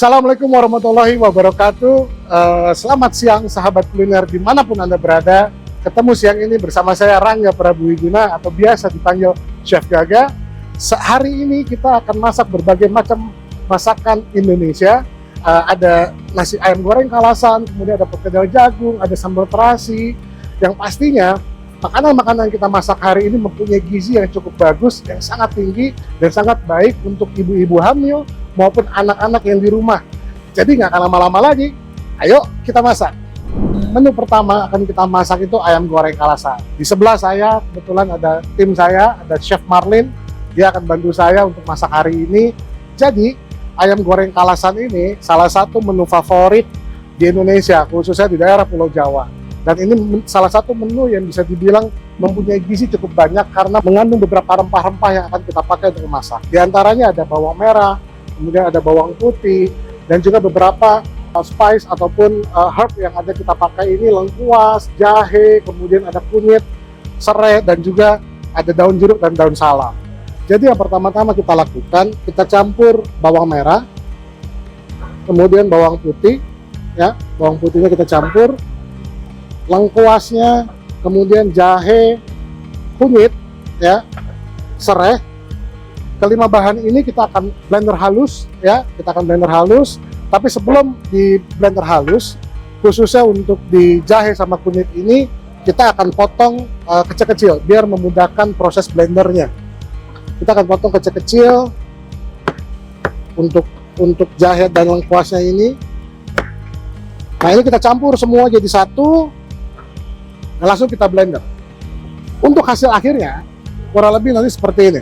Assalamualaikum warahmatullahi wabarakatuh. Selamat siang sahabat kuliner dimanapun Anda berada. Ketemu siang ini bersama saya Rangga Prabowiguna atau biasa dipanggil Chef Gaga. Hari ini kita akan masak berbagai macam masakan Indonesia. Ada nasi ayam goreng kalasan, kemudian ada perkedel jagung, ada sambal terasi. Yang pastinya makanan-makanan yang kita masak hari ini mempunyai gizi yang cukup bagus, yang sangat tinggi dan sangat baik untuk ibu-ibu hamil maupun anak-anak yang di rumah. Jadi nggak akan lama-lama lagi, ayo kita masak. Menu pertama akan kita masak itu ayam goreng kalasan. Di sebelah saya kebetulan ada tim saya, ada Chef Marlin. Dia akan bantu saya untuk masak hari ini. Jadi ayam goreng kalasan ini salah satu menu favorit di Indonesia, khususnya di daerah Pulau Jawa. Dan ini salah satu menu yang bisa dibilang mempunyai gizi cukup banyak karena mengandung beberapa rempah-rempah yang akan kita pakai untuk memasak. Di antaranya ada bawang merah, kemudian ada bawang putih, dan juga beberapa spice ataupun herb yang ada kita pakai ini lengkuas, jahe, kemudian ada kunyit, serai, dan juga ada daun jeruk dan daun salam. Jadi yang pertama-tama kita lakukan, kita campur bawang merah, kemudian bawang putih, ya, bawang putihnya kita campur, lengkuasnya, kemudian jahe, kunyit, ya, serai. Kelima bahan ini kita akan blender halus, ya, kita akan blender halus. Tapi sebelum di blender halus, khususnya untuk di jahe sama kunyit ini, kita akan potong kecil-kecil biar memudahkan proses blendernya. Kita akan potong kecil-kecil untuk jahe dan lengkuasnya ini. Nah, ini kita campur semua jadi satu, dan langsung kita blender. Untuk hasil akhirnya kurang lebih nanti seperti ini.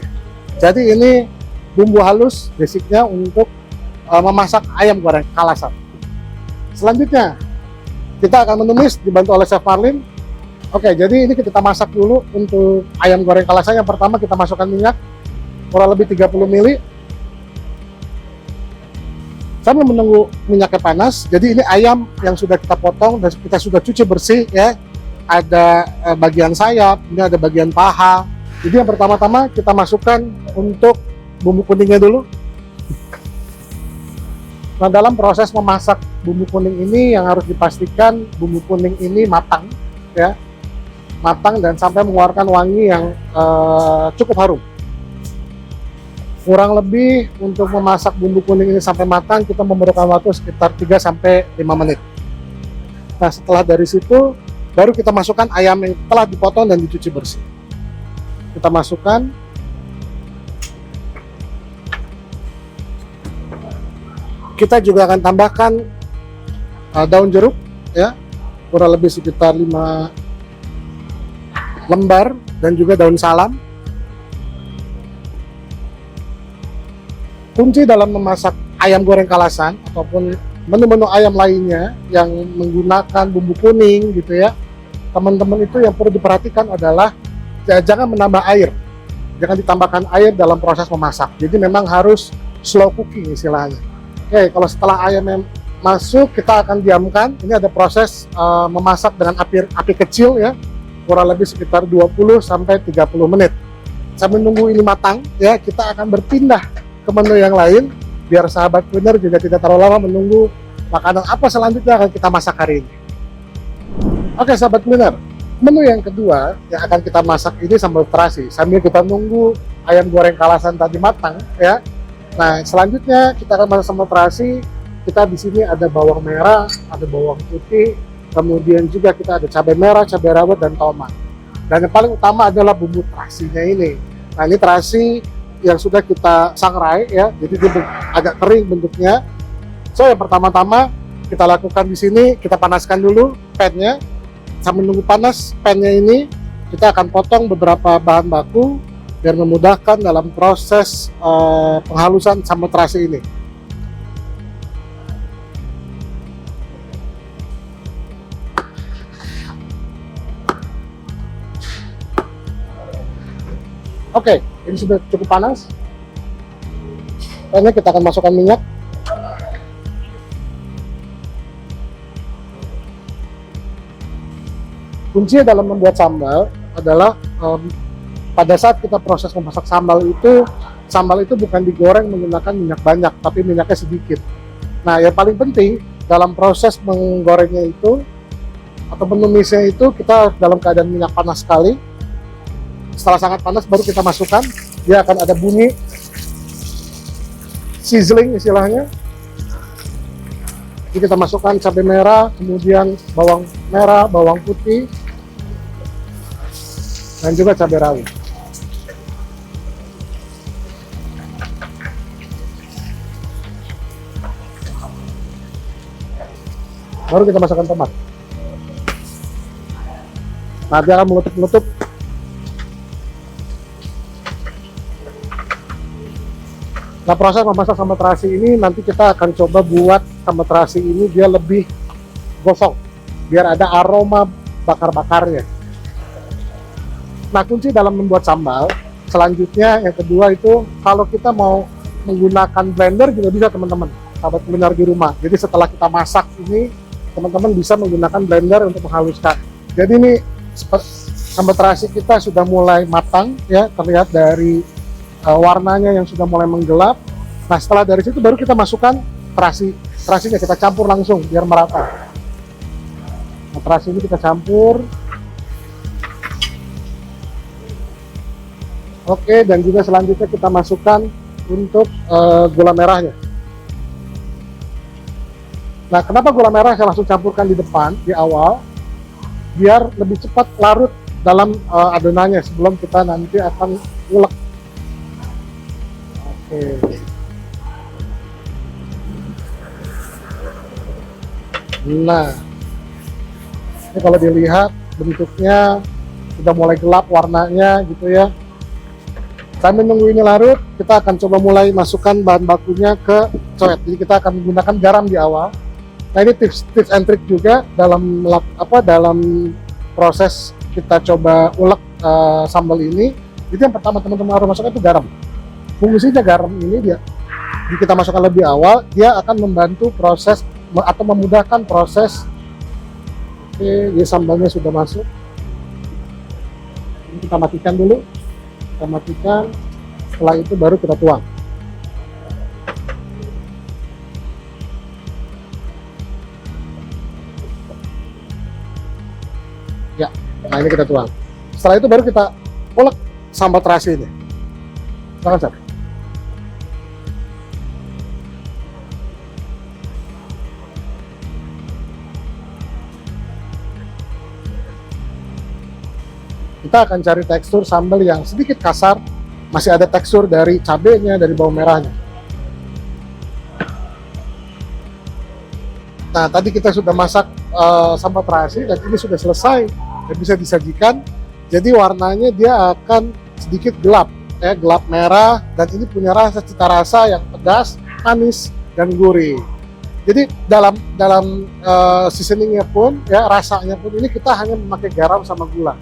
Jadi ini bumbu halus basicnya untuk memasak ayam goreng kalasan. Selanjutnya kita akan menumis dibantu oleh Chef Marlin. Oke, jadi ini kita masak dulu untuk ayam goreng kalasan. Yang pertama kita masukkan minyak kurang lebih 30 ml. Sambil menunggu minyaknya panas, jadi ini ayam yang sudah kita potong dan kita sudah cuci bersih, ya. Ada bagian sayap, ini ada bagian paha. Jadi yang pertama-tama kita masukkan untuk bumbu kuningnya dulu. Nah, dalam proses memasak bumbu kuning ini yang harus dipastikan bumbu kuning ini matang, ya, matang dan sampai mengeluarkan wangi yang cukup harum. Kurang lebih untuk memasak bumbu kuning ini sampai matang kita memerlukan waktu sekitar 3-5 menit. Nah, setelah dari situ baru kita masukkan ayam yang telah dipotong dan dicuci bersih. Kita masukkan, kita juga akan tambahkan daun jeruk, ya, kurang lebih sekitar 5 lembar, dan juga daun salam. Kunci dalam memasak ayam goreng kalasan ataupun menu-menu ayam lainnya yang menggunakan bumbu kuning gitu, ya, teman-teman, itu yang perlu diperhatikan adalah jangan menambah air, jangan ditambahkan air dalam proses memasak. Jadi memang harus slow cooking istilahnya. Oke, kalau setelah ayamnya masuk kita akan diamkan. Ini ada proses memasak dengan api kecil, ya, kurang lebih sekitar 20-30 menit. Sambil menunggu ini matang, ya, kita akan berpindah ke menu yang lain biar sahabat kuliner juga tidak terlalu lama menunggu makanan apa selanjutnya akan kita masak hari ini. Oke sahabat kuliner, menu yang kedua yang akan kita masak ini sambal terasi. Sambil kita nunggu ayam goreng kalasan tadi matang, ya. Nah, selanjutnya kita akan masak sambal terasi. Kita di sini ada bawang merah, ada bawang putih, kemudian juga kita ada cabai merah, cabai rawit, dan tomat. Dan yang paling utama adalah bumbu terasinya ini. Nah, ini terasi yang sudah kita sangrai, ya. Jadi dia agak kering bentuknya. So, yang pertama-tama kita lakukan di sini, kita panaskan dulu pan-nya. Sambil menunggu panas pan-nya ini, kita akan potong beberapa bahan baku biar memudahkan dalam proses penghalusan sambal terasi ini. Oke, ini sudah cukup panas. Pan-nya kita akan masukkan minyak. Kuncinya dalam membuat sambal adalah pada saat kita proses memasak sambal itu bukan digoreng menggunakan minyak banyak, tapi minyaknya sedikit. Nah, yang paling penting dalam proses menggorengnya itu atau menumisnya itu kita dalam keadaan minyak panas sekali. Setelah sangat panas baru kita masukkan, dia akan ada bunyi sizzling istilahnya. Jadi kita masukkan cabai merah, kemudian bawang merah, bawang putih, dan juga cabai rawit. Baru kita masukkan tomat. Nah, dia akan meletup-letup. Nah, proses memasak sambal terasi ini nanti kita akan coba buat sambal terasi ini dia lebih gosong, biar ada aroma bakar-bakarnya. Nah, kunci dalam membuat sambal selanjutnya yang kedua itu kalau kita mau menggunakan blender juga bisa teman-teman, sahabat kuliner di rumah. Jadi setelah kita masak ini teman-teman bisa menggunakan blender untuk menghaluskan. Jadi ini sambal terasi kita sudah mulai matang ya, terlihat dari warnanya yang sudah mulai menggelap. Nah, setelah dari situ baru kita masukkan terasinya, kita campur langsung biar merata. Nah, terasi ini kita campur. Oke, dan juga selanjutnya kita masukkan untuk gula merahnya. Nah, kenapa gula merah saya langsung campurkan di depan, di awal? Biar lebih cepat larut dalam adonannya sebelum kita nanti akan ulek. Oke. Nah, ini kalau dilihat bentuknya sudah mulai gelap warnanya gitu ya. Sambil nunggu ini larut, kita akan coba mulai masukkan bahan bakunya ke coet. Jadi kita akan menggunakan garam di awal. Nah, ini tips and trick juga dalam proses kita coba ulek sambal ini. Jadi yang pertama teman-teman harus masukkan itu garam. Fungsinya garam ini dia kita masukkan lebih awal, dia akan membantu proses atau memudahkan proses. Oke, jadi sambalnya sudah masuk. Ini kita matikan dulu. Kita matikan. Setelah itu baru kita tuang. Ya, nah ini kita tuang. Setelah itu baru kita ulek sambal terasi ini. Silakan, Chef. Kita akan cari tekstur sambal yang sedikit kasar, masih ada tekstur dari cabenya, dari bawang merahnya. Nah, tadi kita sudah masak sambal terasi dan ini sudah selesai dan bisa disajikan. Jadi warnanya dia akan sedikit gelap, ya, gelap merah, dan ini punya cita rasa yang pedas, manis, dan gurih. Jadi dalam seasoningnya pun, ya, rasanya pun ini kita hanya memakai garam sama gula.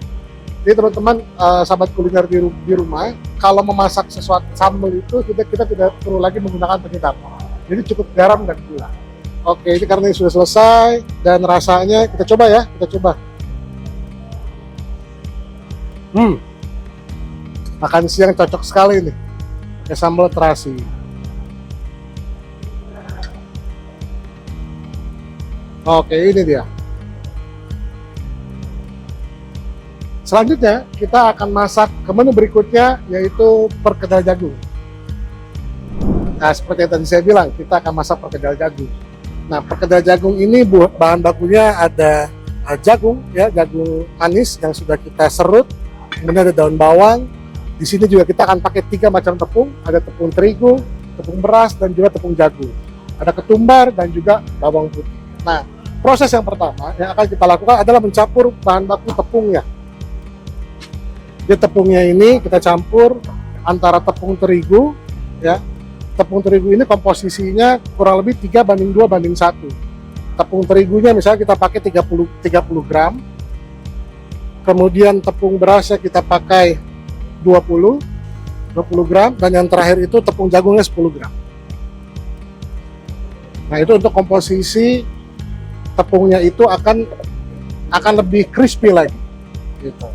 Jadi teman-teman, sahabat kuliner di rumah, kalau memasak sesuatu sambal itu kita tidak perlu lagi menggunakan penyedap. Jadi cukup garam dan gula. Oke, ini karena ini sudah selesai dan rasanya kita coba ya, kita coba. Makan siang cocok sekali nih, pakai sambal terasi. Oke, ini dia. Selanjutnya kita akan masak ke menu berikutnya, yaitu perkedel jagung. Nah, seperti yang tadi saya bilang, kita akan masak perkedel jagung. Nah, perkedel jagung ini bahan bakunya ada jagung, ya, jagung manis yang sudah kita serut, kemudian ada daun bawang. Di sini juga kita akan pakai 3 macam tepung, ada tepung terigu, tepung beras, dan juga tepung jagung. Ada ketumbar dan juga bawang putih. Nah, proses yang pertama yang akan kita lakukan adalah mencampur bahan baku tepungnya. Jadi tepungnya ini kita campur antara tepung terigu, ya. Tepung terigu ini komposisinya kurang lebih 3:2:1. Tepung terigunya misalnya kita pakai 30 gram. Kemudian tepung berasnya kita pakai 20 gram, dan yang terakhir itu tepung jagungnya 10 gram. Nah, itu untuk komposisi tepungnya itu akan lebih crispy lagi gitu.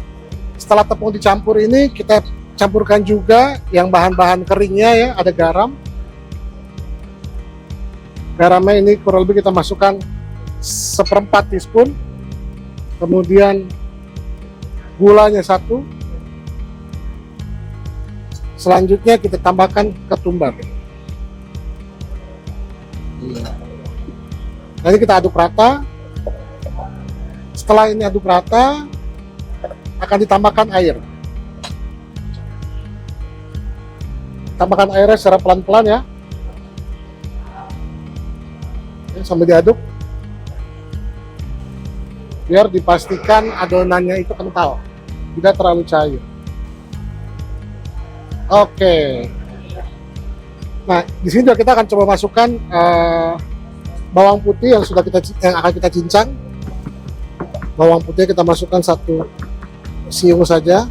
Setelah tepung dicampur ini, kita campurkan juga yang bahan-bahan keringnya, ya, ada garam, Garamnya ini kurang lebih kita masukkan seperempat teaspoon. Kemudian gulanya 1. Selanjutnya kita tambahkan ketumbar. Nanti kita aduk rata. Setelah ini aduk rata, akan ditambahkan air. Tambahkan airnya secara pelan-pelan ya. Sambil diaduk, biar dipastikan adonannya itu kental, tidak terlalu cair. Oke. Nah, di sini juga kita akan coba masukkan bawang putih yang akan kita cincang. Bawang putih kita masukkan 1 siung saja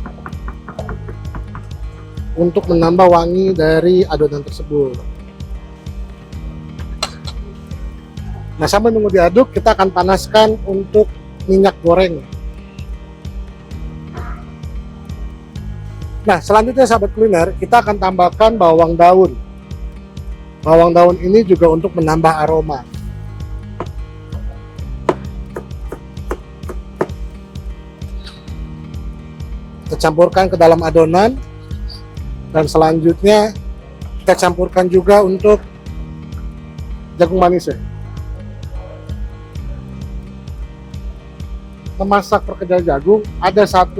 untuk menambah wangi dari adonan tersebut. Nah, sambil menunggu diaduk, kita akan panaskan untuk minyak goreng. Nah, selanjutnya sahabat kuliner, kita akan tambahkan bawang daun. Bawang daun ini juga untuk menambah aroma. Kita campurkan ke dalam adonan, dan selanjutnya kita campurkan juga untuk jagung manis ya. Memasak perkedel jagung ada 1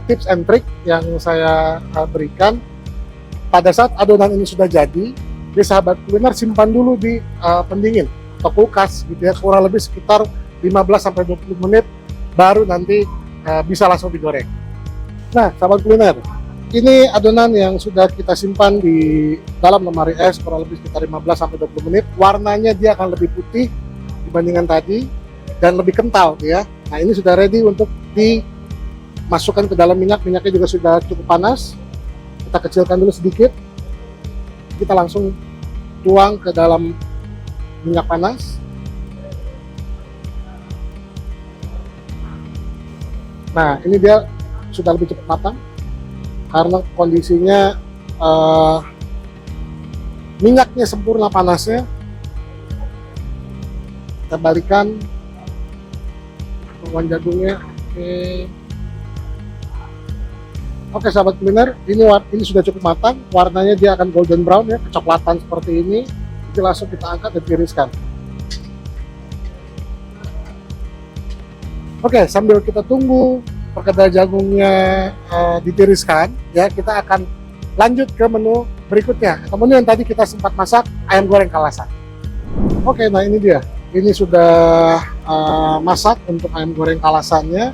tips and trick yang saya berikan. Pada saat adonan ini sudah jadi, sahabat kuliner simpan dulu di pendingin atau kulkas gitu ya, kurang lebih sekitar 15-20 menit, baru nanti bisa langsung digoreng. Nah, sahabat kuliner, ini adonan yang sudah kita simpan di dalam lemari es kurang lebih sekitar 15-20 menit. Warnanya dia akan lebih putih dibandingkan tadi dan lebih kental ya. Nah, ini sudah ready untuk dimasukkan ke dalam minyak. Minyaknya juga sudah cukup panas. Kita kecilkan dulu sedikit. Kita langsung tuang ke dalam minyak panas. Nah, ini dia sudah lebih cepat matang karena kondisinya minyaknya sempurna panasnya. Kita balikan bawang jagungnya. Oke sahabat kuliner, ini sudah cukup matang. Warnanya dia akan golden brown ya, kecoklatan seperti ini. Jadi langsung kita angkat dan tiriskan. Oke, sambil kita tunggu perkedel jagungnya ditiriskan, ya kita akan lanjut ke menu berikutnya. Atau menu yang tadi kita sempat masak, ayam goreng kalasan. Oke, nah ini dia. Ini sudah masak untuk ayam goreng kalasannya.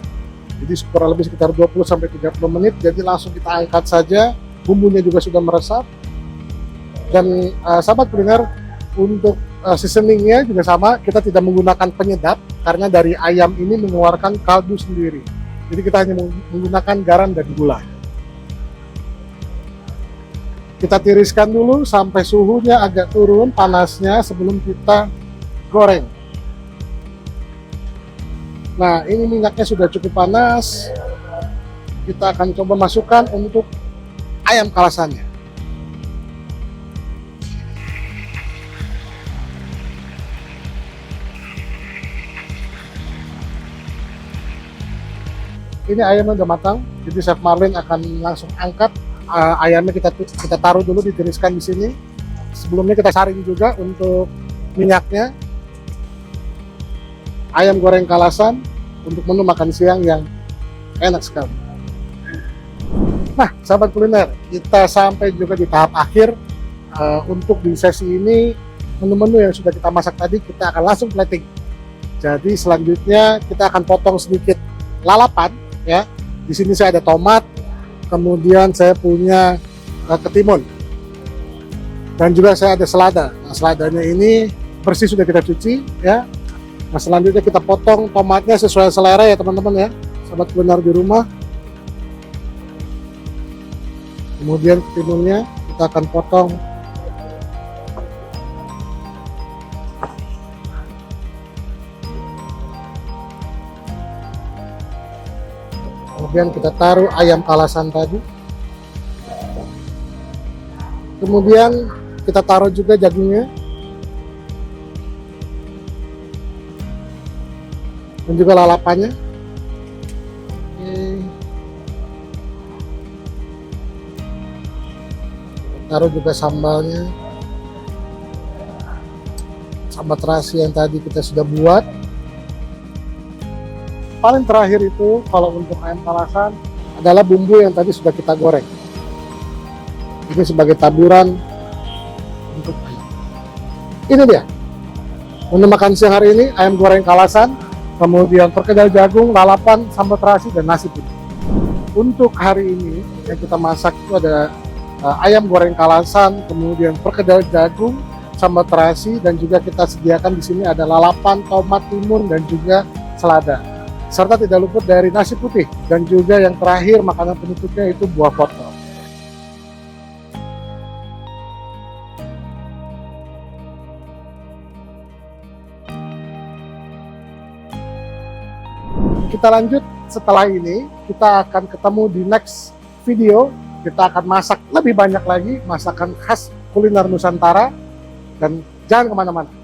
Jadi kurang lebih sekitar 20-30 menit. Jadi langsung kita angkat saja. Bumbunya juga sudah meresap. Dan sahabat kuliner, untuk seasoningnya juga sama, kita tidak menggunakan penyedap karena dari ayam ini mengeluarkan kaldu sendiri. Jadi kita hanya menggunakan garam dan gula. Kita tiriskan dulu sampai suhunya agak turun panasnya sebelum kita goreng. Nah, ini minyaknya sudah cukup panas. Kita akan coba masukkan untuk ayam kalasannya. Ini ayamnya udah matang, jadi Chef Marlin akan langsung angkat ayamnya. Kita taruh dulu, ditiriskan di sini. Sebelumnya kita saring juga untuk minyaknya. Ayam goreng kalasan untuk menu makan siang yang enak sekali. Nah, sahabat kuliner, kita sampai juga di tahap akhir. Untuk di sesi ini, menu-menu yang sudah kita masak tadi kita akan langsung plating. Jadi selanjutnya kita akan potong sedikit lalapan. Ya, di sini saya ada tomat, kemudian saya punya ketimun, dan juga saya ada selada. Nah, seladanya ini bersih sudah kita cuci, ya. Nah, selanjutnya kita potong tomatnya sesuai selera ya teman-teman ya, sahabat kuliner di rumah. Kemudian ketimunnya kita akan potong kemudian kita taruh ayam kalasan tadi. Kemudian kita taruh juga jagungnya. dan juga lalapannya. Oke. Taruh juga sambalnya, sambal terasi yang tadi kita sudah buat. Paling terakhir itu kalau untuk ayam kalasan adalah bumbu yang tadi sudah kita goreng. Ini sebagai taburan untuk ayam. Ini dia menu makan siang hari ini, ayam goreng kalasan, kemudian perkedel jagung, lalapan, sambal terasi, dan nasi putih. Untuk hari ini yang kita masak itu ada ayam goreng kalasan, kemudian perkedel jagung, sambal terasi, dan juga kita sediakan di sini ada lalapan, tomat, timun, dan juga selada. Serta tidak luput dari nasi putih, dan juga yang terakhir makanan penutupnya itu buah potong. Kita lanjut setelah ini, kita akan ketemu di next video. Kita akan masak lebih banyak lagi masakan khas kuliner Nusantara, dan jangan kemana-mana.